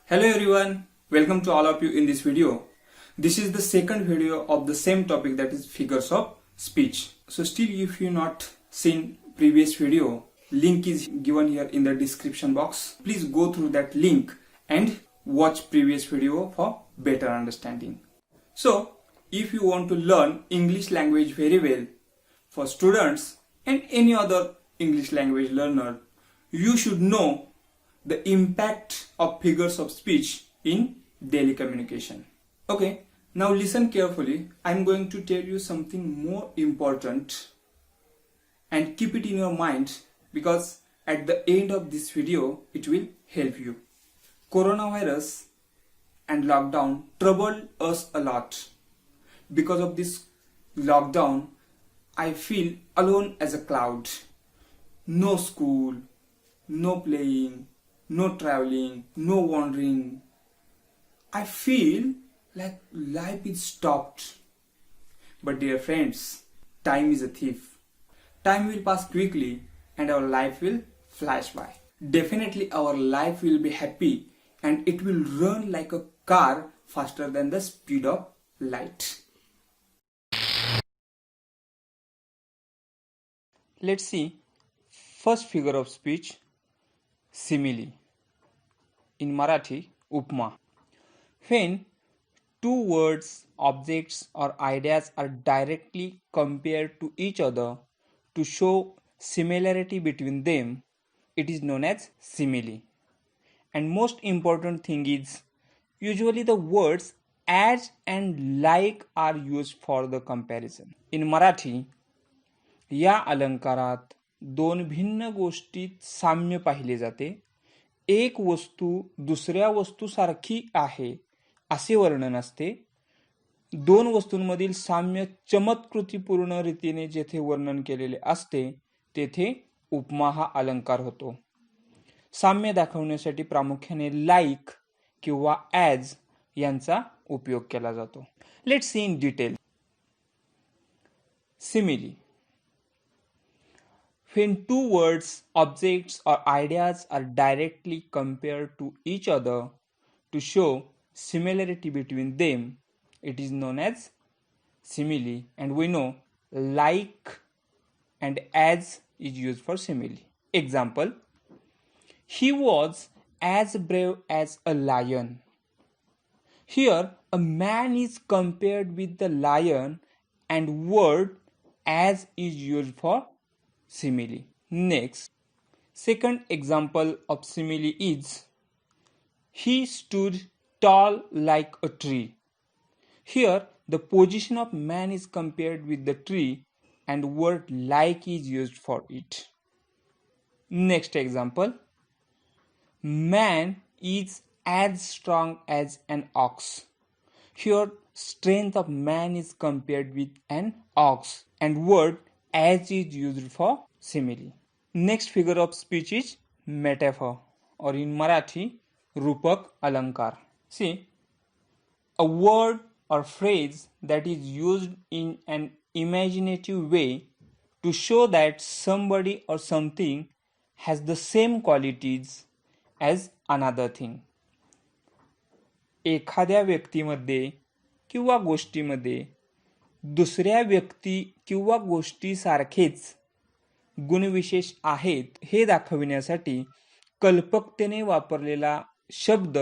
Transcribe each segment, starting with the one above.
Hello everyone, welcome to all of you in this video. This is the second video of the same topic, that is figures of speech. So still if you not seen previous video, link is given here in the description box. Please go through that link and watch previous video for better understanding. So if you want to learn English language very well, for students and any other English language learner, you should know the impact of figures of speech in daily communication. Okay, now listen carefully. I'm going to tell you something more important and keep it in your mind, because at the end of this video it will help you. Coronavirus and lockdown troubled us a lot. Because of this lockdown, I feel alone as a cloud. No school, no playing, no traveling, no wandering. I feel like life is stopped. But dear friends, time is a thief. Time will pass quickly and our life will flash by. Definitely our life will be happy and it will run like a car faster than the speed of light. Let's see first figure of speech, simile. In Marathi, upma. When two words, objects or ideas are directly compared to each other to show similarity between them, it is known as simile. And most important thing is, usually the words as and like are used for the comparison. In Marathi, या अलंकारात दोन भिन्न गोष्टीत साम्य पाहिले जाते. एक वस्तू दुसऱ्या वस्तूसारखी आहे असे वर्णन असते. दोन वस्तूंमधील साम्य चमत्कृतीपूर्ण रीतीने जेथे वर्णन केलेले असते तेथे उपमा हा अलंकार होतो. साम्य दाखवण्यासाठी प्रामुख्याने लाईक किंवा ॲज यांचा उपयोग केला जातो. Let's see in detail. Simile. When two words, objects or ideas are directly compared to each other to show similarity between them, it is known as simile, and we know like and as is used for simile. Example, he was as brave as a lion. Here a man is compared with the lion and word as is used for simile. Next, second example of simile is, he stood tall like a tree. Here the position of man is compared with the tree and word like is used for it. Next example, man is as strong as an ox. Here strength of man is compared with an ox and word as is used for simile. Next figure of speech is metaphor, or in Marathi, रूपक अलंकार. See, a word or phrase that is used in an imaginative way to show that somebody or something has the same qualities as another thing. एखाद्या व्यक्तीमध्ये किंवा गोष्टीमध्ये दुसऱ्या व्यक्ती किंवा गोष्टीसारखेच गुणविशेष आहेत हे दाखविण्यासाठी कल्पकतेने वापरलेला शब्द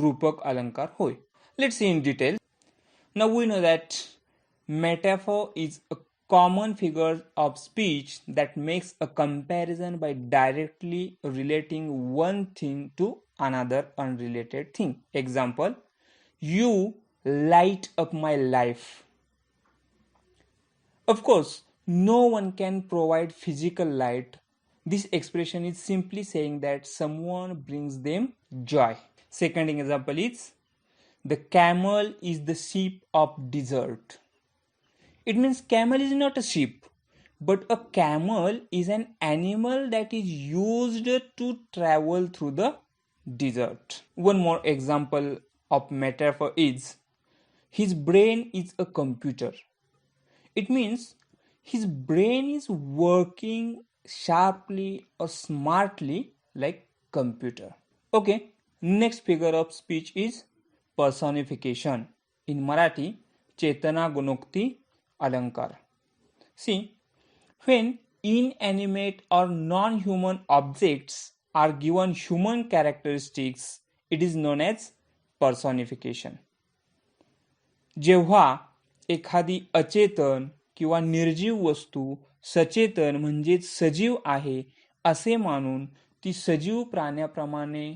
रूपक अलंकार होय. Let's see in detail. Now we know that metaphor is a common figure of speech that makes a comparison by directly relating one thing to another unrelated thing. Example, you light up my life. Of course, no one can provide physical light. This expression is simply saying that someone brings them joy. Second example is, the camel is the sheep of desert. It means camel is not a sheep, but a camel is an animal that is used to travel through the desert. One more example of metaphor is, his brain is a computer. It means his brain is working sharply or smartly like computer. Okay, Next figure of speech is personification. In Marathi, Chetana Gunokti Alankar. See, when inanimate or non-human objects are given human characteristics, it is known as personification. जेव्हा एखादी अचेतन किंवा निर्जीव वस्तू सचेतन म्हणजेच सजीव आहे असे मानून ती सजीव प्राण्याप्रमाणे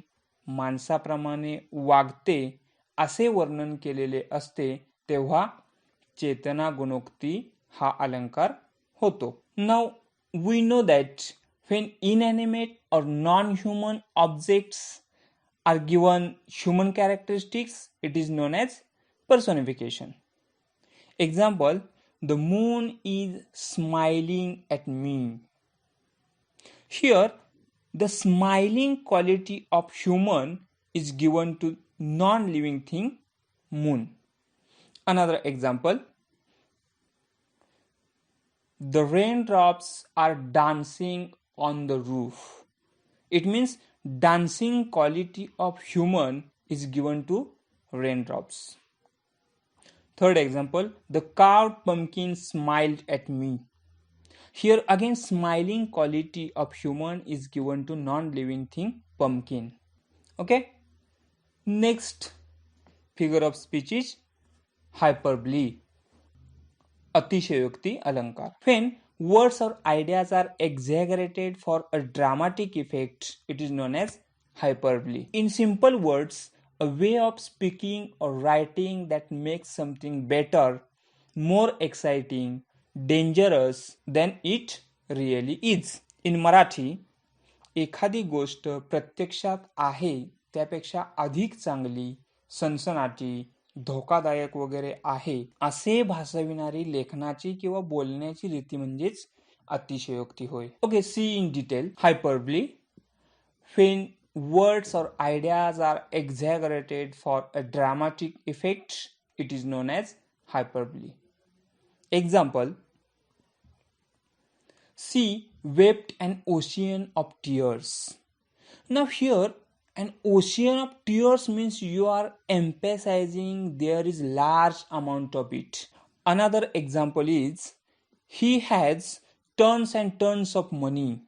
माणसाप्रमाणे वागते असे वर्णन केलेले असते तेव्हा चेतना गुणोक्ती हा अलंकार होतो. Now we know that when inanimate or non-human objects are given human characteristics, it is known as personification. Example, the moon is smiling at me. Here, the smiling quality of human is given to non-living thing, moon. Another example, the raindrops are dancing on the roof. It means dancing quality of human is given to raindrops. Third example, the carved pumpkin smiled at me. Here again smiling quality of human is given to non-living thing, pumpkin. Okay? Next figure of speech is hyperbole. Atishayokti alankar. When words or ideas are exaggerated for a dramatic effect, it is known as hyperbole. In simple words, a way of speaking or writing that makes something better, more exciting, dangerous than it really is. In Marathi, एखादी गोष्ट प्रत्यक्षात आहे त्यापेक्षा अधिक चांगली, सनसनाटी, धोकादायक वगैरे आहे असे भासविणारी लेखनाची किंवा बोलण्याची रीती म्हणजेच अतिशयोक्ती होय. Okay, see in detail. Hyperbole, when words or ideas are exaggerated for a dramatic effect, it is known as hyperbole. Example, she wept an ocean of tears. Now here an ocean of tears means you are emphasizing there is large amount of it. Another example is, he has tons and tons of money.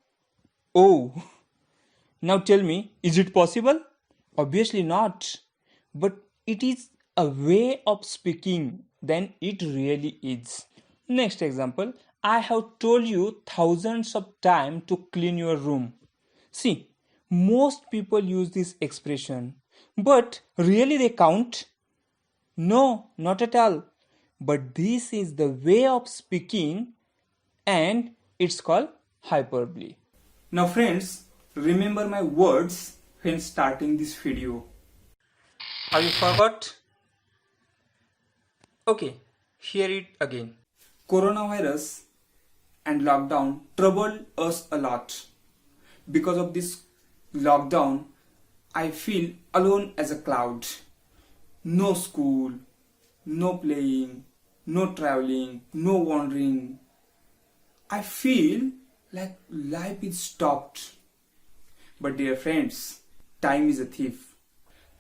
Oh, now tell me, is it possible? Obviously not. But it is a way of speaking than it really is. Next example, I have told you thousands of times to clean your room. See, most people use this expression, but really they count? No, not at all. But this is the way of speaking and it's called hyperbole. Now friends, remember my words when starting this video. Have you forgot? Okay, hear it again. Coronavirus and lockdown troubled us a lot. Because of this lockdown, I feel alone as a cloud. No school, no playing, no traveling, no wandering. I feel like life is stopped. But dear friends, time is a thief.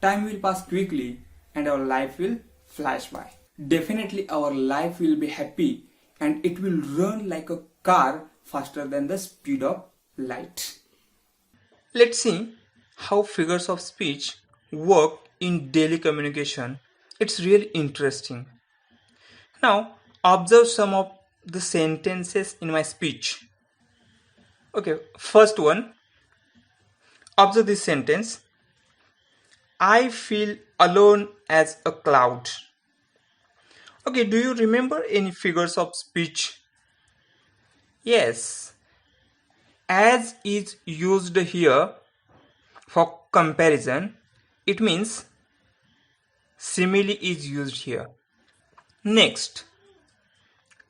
Time will pass quickly and our life will flash by. Definitely our life will be happy and it will run like a car faster than the speed of light. Let's see how figures of speech work in daily communication. It's really interesting. Now observe some of the sentences in my speech. Okay, first one. Observe this sentence. I feel alone as a cloud. Okay, do you remember any figures of speech? Yes. As is used here for comparison, it means simile is used here. Next,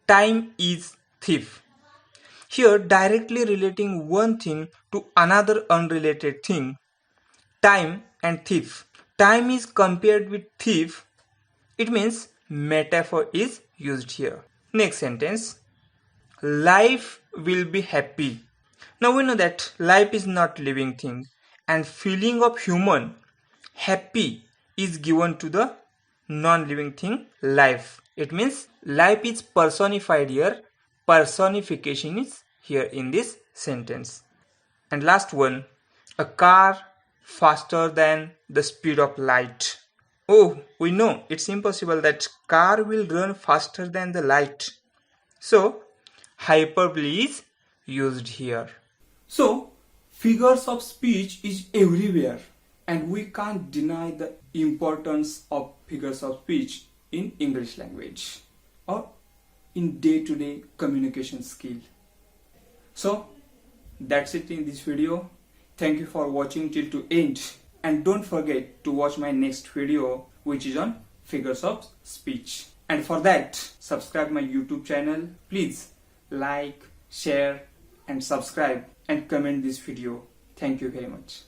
time is thief. Here directly relating one thing to another unrelated thing, time and thief. Time is compared with thief, it means metaphor is used here. Next sentence, life will be happy. Now we know that life is not living thing and feeling of human happy is given to the non-living thing life. It means life is personified here. Personification is here in this sentence. And last one, a car faster than the speed of light. Oh, we know it's impossible that car will run faster than the light. So, hyperbole is used here. So, figures of speech is everywhere and we can't deny the importance of figures of speech in English language or in day-to-day communication skill. So, that's it in this video. Thank you for watching till to end and don't forget to watch my next video which is on figures of speech. And for that, subscribe my YouTube channel. Please like, share and subscribe and comment this video. Thank you very much.